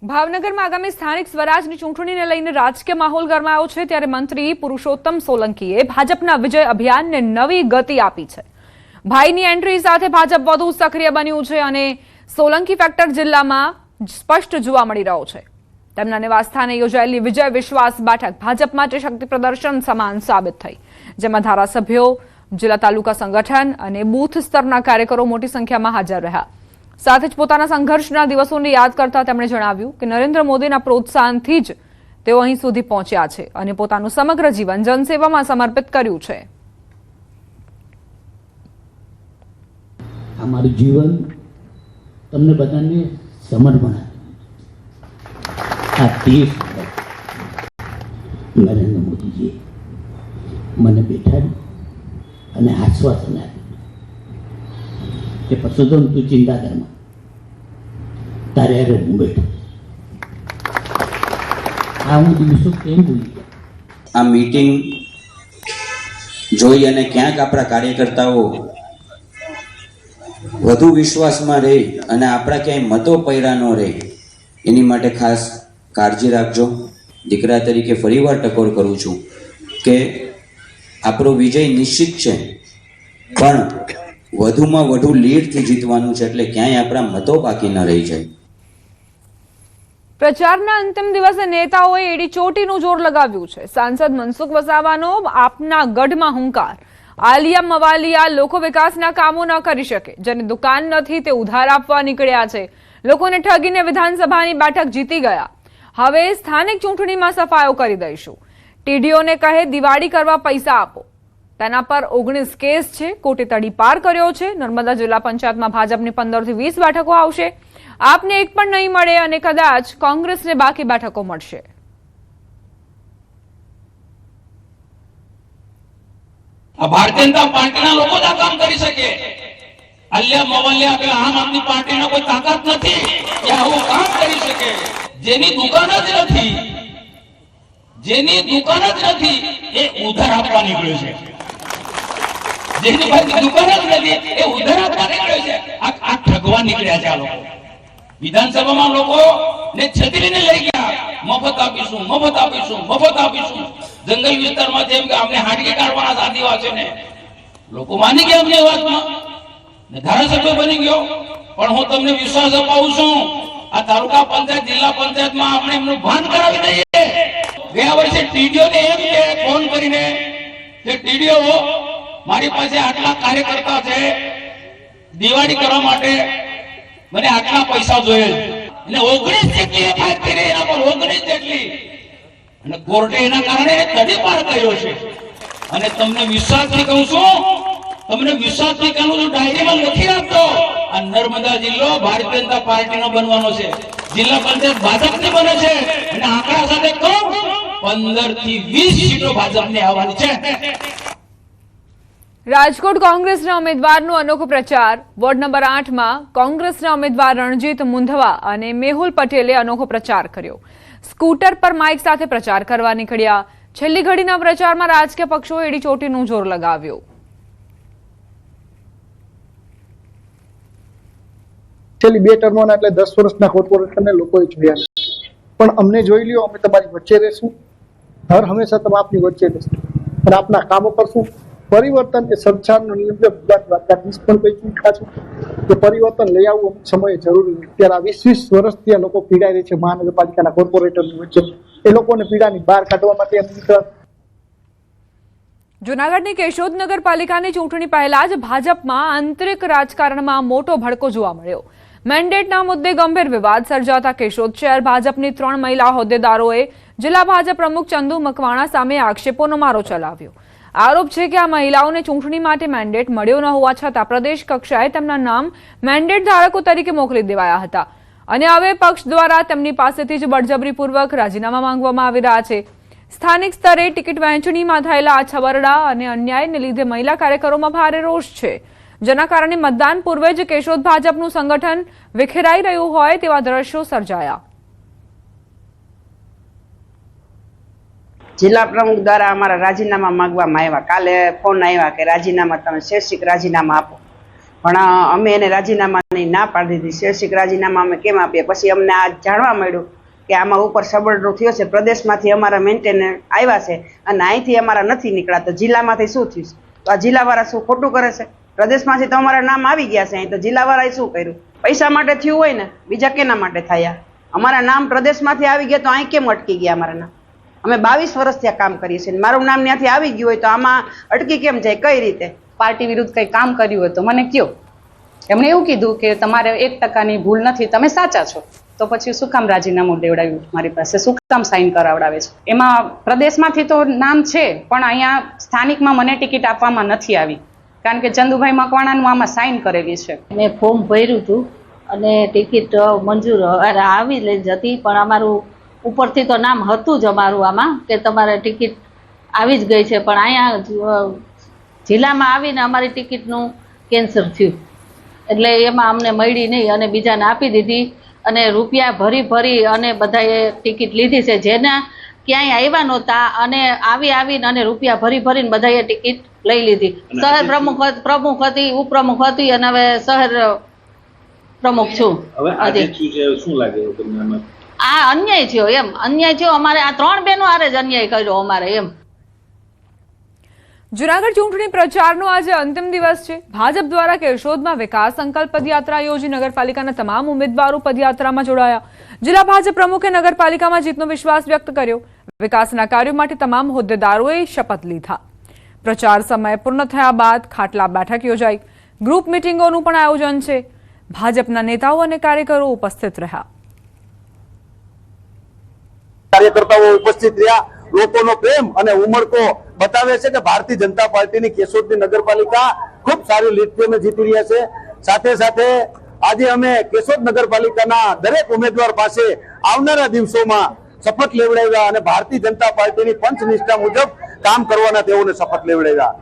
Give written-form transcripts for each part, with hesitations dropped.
ભાવનગરમાં આગામી સ્થાનિક સ્વરાજની ચૂંટણીને લઈને રાજકીય માહોલ ગરમાયો છે ત્યારે મંત્રી પુરુષોત્તમ સોલંકીએ ભાજપના વિજય અભિયાનને નવી ગતિ આપી છે। ભાઈની એન્ટ્રી સાથે ભાજપ વધુ સક્રિય બન્યું છે અને સોલંકી ફેક્ટર જિલ્લામાં સ્પષ્ટ જોવા મળી રહ્યો છે। તેમના નિવાસસ્થાને યોજાયેલી વિજય વિશ્વાસ બેઠક ભાજપ માટે શક્તિ પ્રદર્શન સમાન સાબિત થઈ, જેમાં ધારાસભ્યો, જિલ્લા તાલુકા સંગઠન અને બૂથ સ્તરના કાર્યકરો મોટી સંખ્યામાં હાજર રહ્યા। સાથે જ પોતાના સંઘર્ષના દિવસોને યાદ કરતા તેમણે જણાવ્યું કે નરેન્દ્ર મોદીના પ્રોત્સાહનથી જ તેઓ અહીં સુધી પહોંચ્યા છે અને પોતાનું સમગ્ર જીવન જનસેવામાં સમર્પિત કર્યું છે। અમારું જીવન તમને બધાને સમર્પણ આ દેશ નરેન્દ્ર મોદીજી મને બેઠાડી અને આશ્વાસન આપ્યું કે પરસોત્તમ તું ચિંતા કરમાં, તારે અરે હું બેઠો। આ હું દિવસો કેમ ભૂલી ગયા। આ મીટિંગ જોઈ અને ક્યાંક આપણા કાર્યકર્તાઓ વધુ વિશ્વાસમાં રહે અને આપણા ક્યાંય મતો પૈડા ન રહે એની માટે ખાસ કાળજી રાખજો। દીકરા તરીકે ફરીવાર ટકોર કરું છું કે આપણો વિજય નિશ્ચિત છે, પણ વધુમાં વધુ લીડથી જીતવાનું છે, એટલે ક્યાંય આપણા મતો બાકી ન રહી જાય। પ્રચારના અંતિમ દિવસે નેતાઓએ એડી ચોટીનું જોર લગાવ્યું છે। સાંસદ મનસુખ વસાવાનો આપના ગઢમાં હુંકાર, આલિયા મવાલિયા લોકો વિકાસના કામો ન કરી શકે, જેને દુકાન નથી તે ઉધાર આપવા નીકળ્યા છે, લોકોને ઠગીને વિધાનસભાની બેઠક જીતી ગયા, હવે સ્થાનિક ચૂંટણીમાં સફાયો કરી દઈશું। ટીડીઓને કહે દિવાળી કરવા પૈસા આપો, તેના પર 19 કેસ છે, કોર્ટે તડીપાર કર્યો છે। નર્મદા જિલ્લા પંચાયતમાં ભાજપની 15 થી 20 બેઠકો આવશે, આપને એક પણ નહીં મળે અને કદાચ કોંગ્રેસને બાકી બેઠકો મળશે। ભારતીય જનતા પાર્ટીના લોકો જ આ કામ કરી શકે। અલ્યા મવલ્યા કે આમ આદમી પાર્ટીનો કોઈ તાકાત નથી કે આવું કામ કરી શકે। જેની દુકાન જ નથી એ ઉધાર આપવા નીકળ્યો છે। જેની પાસે દુકાન જ નથી એ ઉધાર આપવા નીકળ્યો છે। આ ઠગવા નીકળ્યા છે આ લોકો। વિધાનસભામાં લોકો ને છત્રીને લઈ ગયા, મફત આપીશું। જંગલ વિસ્તારમાં જેમ કે આપણે હાડકી કાઢવાના આદિવાસીઓને લોકો માની ગયા અમને વાતમાં ને ધારાસભ્ય બની ગયો। પણ હું તમને વિશ્વાસ અપાવું છું, આ તાલુકા પંચાયત જિલ્લા પંચાયતમાં આપણે એમનું ભાન કરાવી દઈએ। ગયા વર્ષે ટીડીઓને એમ કે ફોન કરીને કે ટીડીઓ મારી પાસે આટલા કાર્યકર્તા છે, દિવાળી કરવા માટે મને આટલા પૈસા જોઈએ, એટલે 19 જેટલી એફઆઈઆર કરી, એના પર 19 જેટલી, અને કોર્ટે એના કારણે તડીપાર કર્યો છે। અને તમને વિશ્વાસથી કહું છું, ડાયરીમાં લખી રાખજો, આ નર્મદા જિલ્લો ભારતીય જનતા પાર્ટીનો બનવાનો છે, જિલ્લા પંચાયત ભાજપની બને છે, અને આંકડા સાથે કહું 15 થી 20 સીટો ભાજપની આવવાની છે। રાજકોટ કોંગ્રેસના ઉમેદવારનો અનોખો પ્રચાર। વોર્ડ નંબર 8માં કોંગ્રેસના ઉમેદવાર રણજીત મુંધવા અને મેહુલ પટેલે અનોખો પ્રચાર કર્યો। સ્કૂટર પર માઇક સાથે પ્રચાર કરવા નીકળ્યા। છેલ્લી ઘડીના પ્રચારમાં રાજકીય પક્ષોએ એડી ચોટીનું જોર લગાવ્યું। છેલ્લી 2 ટર્મોના એટલે 10 વર્ષના કોર્પોરેશનને લોકોએ જોયા, પણ અમને જોઈ લ્યો, અમે તમારી વચ્ચે રહેશું, હર હંમેશા તમે આપની વચ્ચે રહેશું અને આપના કામો કરશું। પરિવર્તન એ સંચારનો નિયમ છે। દ્વારકાધીશ પણ કહી ચૂક્યા છે કે પરિવર્તન લઈ આવવું અમુક સમયે જરૂરી છે। ત્યારે આ 20 વર્ષથી લોકો પીડાઈ રહી છે મહાનગરપાલિકાના કોર્પોરેટરની વચ્ચે, એ લોકોને પીડાની બહાર કાઢવા માટે જૂનાગઢની કેશોદ નગરપાલિકાની ચૂંટણી પહેલા જ ભાજપમાં આંતરિક રાજકારણમાં મોટો ભડકો જોવા મળ્યો। મેન્ડેટના મુદ્દે ગંભીર વિવાદ સર્જાતા કેશોદ શહેર ભાજપની 3 મહિલા હોદ્દેદારોએ જિલ્લા ભાજપ પ્રમુખ ચંદુ મકવાણા સામે આક્ષેપોનો મારો ચલાવ્યો। આરોપ છે કે આ મહિલાઓને ચૂંટણી માટે મેન્ડેટ મળ્યો ન હોવા છતાં પ્રદેશ કક્ષાએ તેમના નામ મેન્ડેટ ધારકો તરીકે મોકલી દેવાયા હતા અને હવે પક્ષ દ્વારા તેમની પાસેથી જ બળજબરીપૂર્વક રાજીનામા માંગવામાં આવી રહ્યા છે। સ્થાનિક સ્તરે ટિકિટ વહેંચણીમાં થયેલા આ છબરડા અને અન્યાયને લીધે મહિલા કાર્યકરોમાં ભારે રોષ છે, જેના કારણે મતદાન પૂર્વે જ કેશોદ ભાજપનું સંગઠન વિખેરાઈ રહ્યું હોય તેવા દ્રશ્યો સર્જાયા। જિલ્લા પ્રમુખ દ્વારા અમારા રાજીનામા માંગવામાં આવ્યા। કાલે ફોન આવ્યા કે રાજીનામા તમે શૈક્ષિક રાજીનામા આપો। પણ અમે એને રાજીનામાની ના પાડી દીધી. શૈક્ષિક રાજીનામા અમે કેમ આપીએ? પછી અમને આ જાણવા મળ્યું કે આમાં ઉપર સબળડો થયો છે, પ્રદેશમાંથી અમારા મેન્ટેનર આવ્યા છે અને અહીંથી અમારા નથી નીકળ્યા, તો જિલ્લામાંથી શું થયું છે? તો આ જિલ્લાવાળા શું ખોટું કરે છે? પ્રદેશમાંથી તો અમારા નામ આવી ગયા છે, અહીં તો જિલ્લાવાળાએ શું કર્યું? પૈસા માટે થયું હોય ને, બીજા કેના માટે થયા? અમારા નામ પ્રદેશમાંથી આવી ગયા તો અહીં કેમ અટકી ગયા અમારા નામ? અમે 22 વર્ષથી આ કામ કરીએ છીએ, મારું નામ ત્યાંથી આવી ગયું હોય તો આમાં અટકી કેમ જાય? કઈ રીતે? પાર્ટી વિરુદ્ધ કંઈ કામ કર્યું હોય તો મને કયો. એમણે એવું કીધું કે તમારે 1% ભૂલ નથી, તમે સાચા છો. તો પછી શું કામ રાજીનામું દેવડાવ્યું મારી પાસે? શું કામ સાઇન કરાવડાવે છે? એમાં પ્રદેશમાંથી તો નામ છે, પણ અહીંયા સ્થાનિકમાં મને ટિકિટ આપવામાં નથી આવી, કારણ કે ચંદુભાઈ મકવાણાનું આમાં સાઇન કરેલી છે. મેં ફોર્મ ભર્યું હતું અને ટિકિટ મંજૂર આવી લઈ જતી, પણ અમારું ઉપરથી તો નામ હતું જ અમારું આમાં કે તમારે ટિકિટ આવી જ ગઈ છે, પણ અહીંયા જિલ્લામાં આવીને અમારી ટિકિટનું કેન્સલ થયું, એટલે એમાં અમને મળી નહીં અને બીજાને આપી દીધી અને રૂપિયા ભરી અને બધાએ ટિકિટ લીધી છે, જેના ક્યાંય આવ્યા નહોતા અને આવીને અને રૂપિયા ભરીને બધાએ ટિકિટ લઈ લીધી. શહેર પ્રમુખ હતી, ઉપપ્રમુખ હતી અને હવે શહેર પ્રમુખ છું. આ અન્યાય થયો, અન્યાય થયો અમારે. આ 3 બહેનો હારે જ અન્યાય કર્યો અમારે એમ. જૂનાગઢ ચૂંટણી પ્રચારનો આજે અંતિમ દિવસ છે. ભાજપ દ્વારા કેશોદમાં વિકાસ સંકલ્પ પદયાત્રા યોજી નગરપાલિકાના તમામ ઉમેદવારો પદયાત્રામાં જોડાયા. જિલ્લા ભાજપ પ્રમુખે નગરપાલિકામાં જીતનો વિશ્વાસ વ્યક્ત કર્યો. વિકાસના કાર્યો માટે તમામ હોદ્દેદારોએ શપથ લીધા. પ્રચાર સમય પૂર્ણ થયા બાદ ખાટલા બેઠક યોજાઈ. ગ્રુપ મિટિંગોનું પણ આયોજન છે. ભાજપના નેતાઓ અને કાર્યકરો ઉપસ્થિત રહ્યા. કાર્યકર્તાઓ ઉપસ્થિત રહ્યા. લોકોનો પ્રેમ અને ઉમળકો બતાવે છે કે ભારતીય જનતા પાર્ટીની કેશોદની નગરપાલિકા ખૂબ સારી લીડથી અમે જીતી રહ્યા છે. સાથે સાથે આજે અમે કેશોદ નગરપાલિકાના દરેક ઉમેદવાર પાસે આવનારા દિવસોમાં શપથ લેવડાવ્યા અને ભારતીય જનતા પાર્ટીની પંચનિષ્ઠા મુજબ કામ કરવાના તેઓને શપથ લેવડાવ્યા.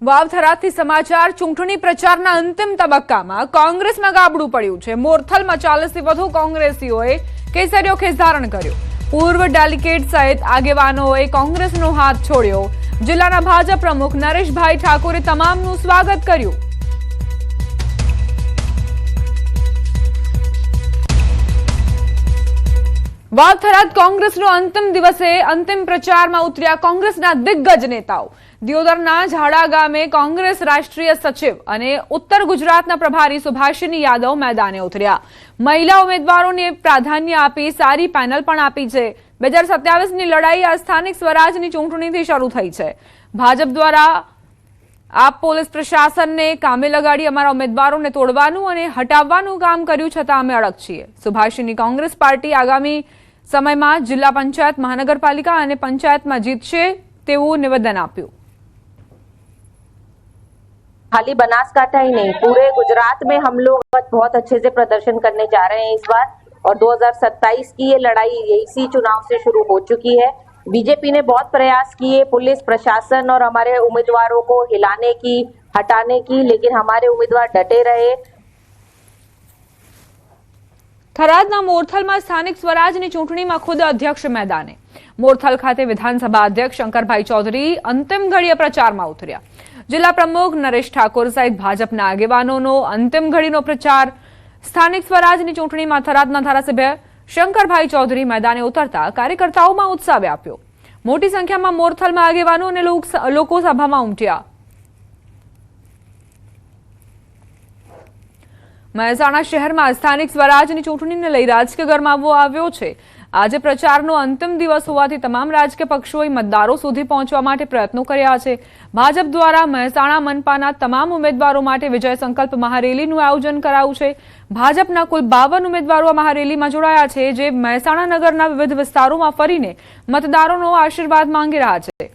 વાવથરાથી સમાચાર. ચૂંટણી પ્રચારના અંતિમ તબક્કામાં કોંગ્રેસમાં ગાબડું પડ્યું છે. મોરથલમાં 40 થી વધુ કોંગ્રેસીઓએ કેસરીયો ખેસ ધારણ કર્યો. પૂર્વ ડેલિગેટ સહિત આગેવાનોએ કોંગ્રેસનો હાથ છોડ્યો. જિલ્લાના ભાજપ પ્રમુખ નરેશભાઈ ઠાકોરે તમામનું સ્વાગત કર્યું. વાવથરાદ કોંગ્રેસનો અંતિમ દિવસે અંતિમ પ્રચારમાં ઉતર્યા કોંગ્રેસના દિગ્ગજ નેતાઓ. દિયોદરના ઝાડા ગામે કોંગ્રેસ રાષ્ટ્રીય સચિવ અને ઉત્તર ગુજરાતના પ્રભારી સુભાષિની યાદવ મેદાને ઉતર્યા. મહિલા ઉમેદવારોને પ્રાધાન્ય આપી સારી પેનલ પણ આપી છે. 2027ની લડાઈ આ સ્થાનિક સ્વરાજની ચૂંટણીથી શરૂ થઈ છે. ભાજપ દ્વારા આપ પોલીસ પ્રશાસનને કામે લગાડી અમારા ઉમેદવારોને તોડવાનું અને હટાવવાનું કામ કર્યું, છતાં અમે અડગ છીએ. સુભાષિની કોંગ્રેસ પાર્ટી આગામી સમયમાં જિલ્લા પંચાયત, મહાનગરપાલિકા અને પંચાયતમાં જીતશે તેવું નિવેદન આપ્યું. खाली बनासकांठा ही नहीं, पूरे गुजरात में हम लोग बहुत अच्छे से प्रदर्शन करने जा रहे हैं इस बार, और 2027 की ये लड़ाई इसी चुनाव से शुरू हो चुकी है. बीजेपी ने बहुत प्रयास किए पुलिस प्रशासन और हमारे उम्मीदवारों को हिलाने की, हटाने की, लेकिन हमारे उम्मीदवार डटे रहे. થરાદના મોરથલમાં સ્થાનિક સ્વરાજની ચૂંટણીમાં ખુદ અધ્યક્ષ મેદાને. મોરથલ ખાતે વિધાનસભા અધ્યક્ષ શંકરભાઈ ચૌધરી અંતિમ ઘડીએ પ્રચારમાં ઉતર્યા. જિલ્લા પ્રમુખ નરેશ ઠાકોર સહિત ભાજપના આગેવાનોનો અંતિમ ઘડીનો પ્રચાર. સ્થાનિક સ્વરાજની ચૂંટણીમાં થરાદના ધારાસભ્ય શંકરભાઈ ચૌધરી મેદાને ઉતરતા કાર્યકર્તાઓમાં ઉત્સાહ વ્યાપ્યો. મોટી સંખ્યામાં મોરથલમાં આગેવાનો અને લોકો સભામાં ઉમટ્યા. મહેસાણા શહેરમાં સ્થાનિક સ્વરાજની ચૂંટણીને લઈ રાજકીય ગરમાવો આવ્યો છે. આજે પ્રચારનો અંતિમ દિવસ હોવાથી તમામ રાજકીય પક્ષોએ મતદારો સુધી પહોંચવા માટે પ્રયત્નો કર્યા છે. ભાજપ દ્વારા મહેસાણા મનપાના તમામ ઉમેદવારો માટે વિજય સંકલ્પ મહારેલીનું આયોજન કરાયું છે. ભાજપના કુલ 52 ઉમેદવારો આ મહારેલીમાં જોડાયા છે, જે મહેસાણા નગરના વિવિધ વિસ્તારોમાં ફરીને મતદારોનો આશીર્વાદ માંગી રહ્યા છે.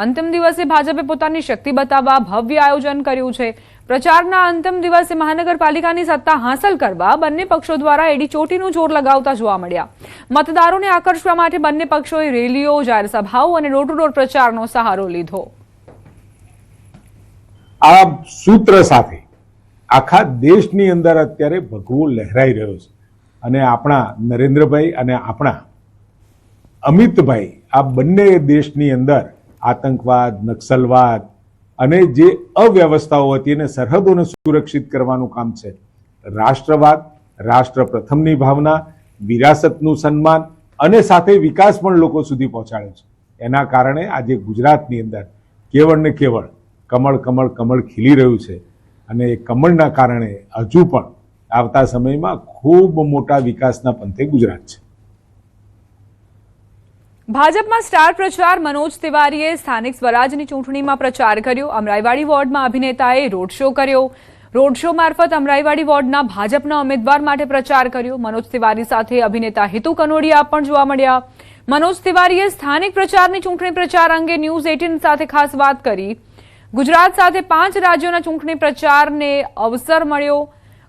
અંતિમ દિવસે ભાજપે પોતાની શક્તિ બતાવવા ભવ્ય આયોજન કર્યું છે. પ્રચારના અંતિમ દિવસે મહાનગરપાલિકાની સત્તા હાંસલ કરવા બંને પક્ષો દ્વારા એડી ચોટીનું જોર લગાવતા જોવા મળ્યા. મતદારોને આકર્ષવા માટે બંને પક્ષોએ રેલીઓ, જાહેર સભાઓ અને ડોર ટુ ડોર પ્રચારનો સહારો લીધો. આ સૂત્ર સાથે આખા દેશની અંદર અત્યારે ભગવો લહેરાઈ રહ્યો છે અને આપણા નરેન્દ્રભાઈ અને આપણા અમિતભાઈ આ બંને દેશની અંદર આતંકવાદ, નક્સલવાદ અને જે અવ્યવસ્થાઓ હતી એને સરહદોને સુરક્ષિત કરવાનું કામ છે. રાષ્ટ્રવાદ, રાષ્ટ્ર પ્રથમની ભાવના, વિરાસતનું સન્માન અને સાથે વિકાસ પણ લોકો સુધી પહોંચાડે છે. એના કારણે આજે ગુજરાતની અંદર કેવળ ને કેવળ કમળ કમળ કમળ ખીલી રહ્યું છે અને એ કમળના કારણે હજુ પણ આવતા સમયમાં ખૂબ મોટા વિકાસના પંથે ગુજરાત છે. ભાજપમાં સ્ટાર પ્રચાર મનોજ તિવારીએ સ્થાનિક સ્વરાજની ચૂંટણીમાં પ્રચાર કર્યો. અમરાઈવાડી વોર્ડમાં અભિનેતાએ રોડ શો કર્યો. રોડ શો મારફત અમરાઈવાડી વોર્ડના ભાજપના ઉમેદવાર માટે પ્રચાર કર્યો. મનોજ તિવારી સાથે અભિનેતા હિતુ કનોડિયા પણ જોવા મળ્યા. મનોજ તિવારીએ સ્થાનિક પ્રચારની ચૂંટણી પ્રચાર અંગે ન્યૂઝ 18 સાથે ખાસ વાત કરી. ગુજરાત સાથે 5 રાજ્યોના ચૂંટણી પ્રચારને અવસર મળ્યો.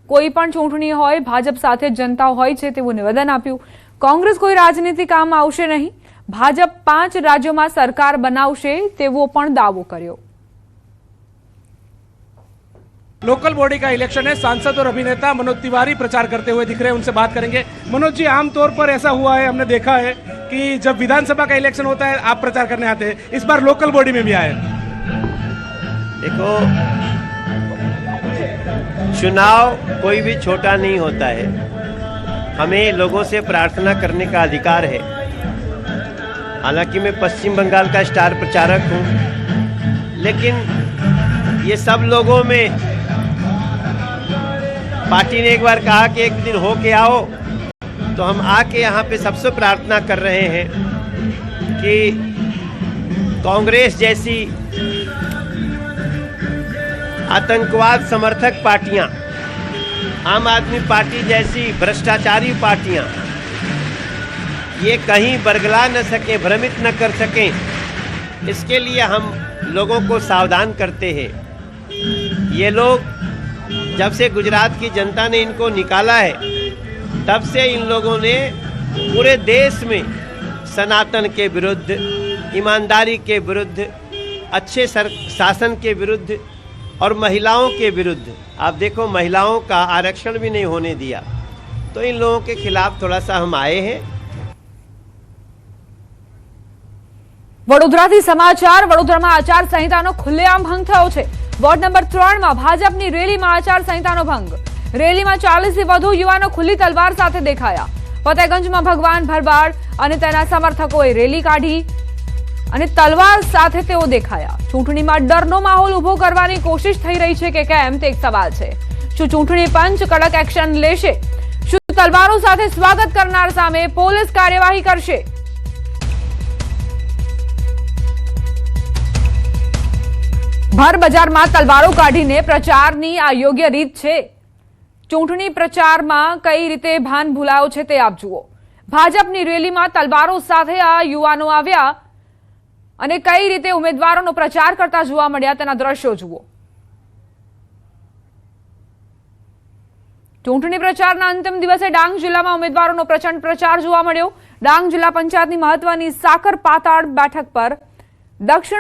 કોઈ પણ ચૂંટણી હોય ભાજપ સાથે જનતા હોય છે તેવું નિવેદન આપ્યું. કોંગ્રેસ કોઈ રાજનીતિ કામ આવશે નહીં. ભાજપ 5 રાજ્યોમાં સરકાર બનાવશે તેવો પણ દાવો કર્યો. लोकल बॉडी का इलेक्शन है, सांसद और अभिनेता मनोज तिवारी प्रचार करते हुए दिख रहे हैं, उनसे बात करेंगे. मनोज जी, आमतौर पर ऐसा हुआ है, हमने देखा है कि जब विधानसभा का इलेक्शन होता है आप प्रचार करने आते हैं, इस बार लोकल बॉडी में भी आए. देखो, चुनाव कोई भी छोटा नहीं होता है. हमें लोगों से प्रार्थना करने का अधिकार है. हालांकि मैं पश्चिम बंगाल का स्टार प्रचारक हूँ, लेकिन ये सब लोगों में पार्टी ने एक बार कहा कि एक दिन हो के आओ, तो हम आके यहाँ पे सबसे प्रार्थना कर रहे हैं कि कांग्रेस जैसी आतंकवाद समर्थक पार्टियां, आम आदमी पार्टी जैसी भ्रष्टाचारी पार्टियां ये कहीं बरगला न सके, भ्रमित न कर सकें, इसके लिए हम लोगों को सावधान करते हैं. ये लोग जब से गुजरात की जनता ने इनको निकाला है, तब से इन लोगों ने पूरे देश में सनातन के विरुद्ध, ईमानदारी के विरुद्ध, अच्छे शासन के विरुद्ध और महिलाओं के विरुद्ध, आप देखो महिलाओं का आरक्षण भी नहीं होने दिया. तो इन लोगों के खिलाफ थोड़ा सा हम आए हैं. વડોદરાથી સમાચાર. વડોદરામાં આચાર સંહિતાનો ખુલ્લેઆમ ભંગ થયો છે. વોર્ડ નંબર 3 માં ભાજપની રેલીમાં આચાર સંહિતાનો ભંગ. રેલીમાં 40 થી વધુ યુવાનો ખુલ્લી તલવાર સાથે દેખાયા. ફતેગંજમાં ભગવાન ભરવાડ અને તેના સમર્થકોએ રેલી કાઢી અને તલવાર સાથે તેઓ દેખાયા. ચૂંટણીમાં ડરનો માહોલ ઉભો કરવાની કોશિશ થઈ રહી છે કે કેમ તે એક સવાલ છે. શું ચૂંટણી પંચ કડક એક્શન લેશે? શું તલવારો સાથે સ્વાગત કરનાર સામે પોલીસ કાર્યવાહી કરશે? ભર બજારમાં તલવારો કાઢીને પ્રચારની આ યોગ્ય રીત છે? ચૂંટણી પ્રચારમાં કઈ રીતે ભાન ભૂલાયો છે તે આપ જુઓ. ભાજપની રેલીમાં તલવારો સાથે આ યુવાનો આવ્યા અને કઈ રીતે ઉમેદવારોનો પ્રચાર કરતા જોવા મળ્યા તેના દ્રશ્યો જુઓ. ચૂંટણી પ્રચારના અંતિમ દિવસે ડાંગ જિલ્લામાં ઉમેદવારોનો પ્રચંડ પ્રચાર જોવા મળ્યો. ડાંગ જિલ્લા પંચાયતની મહત્વની સાકર પાતાળ બેઠક પર દક્ષિણ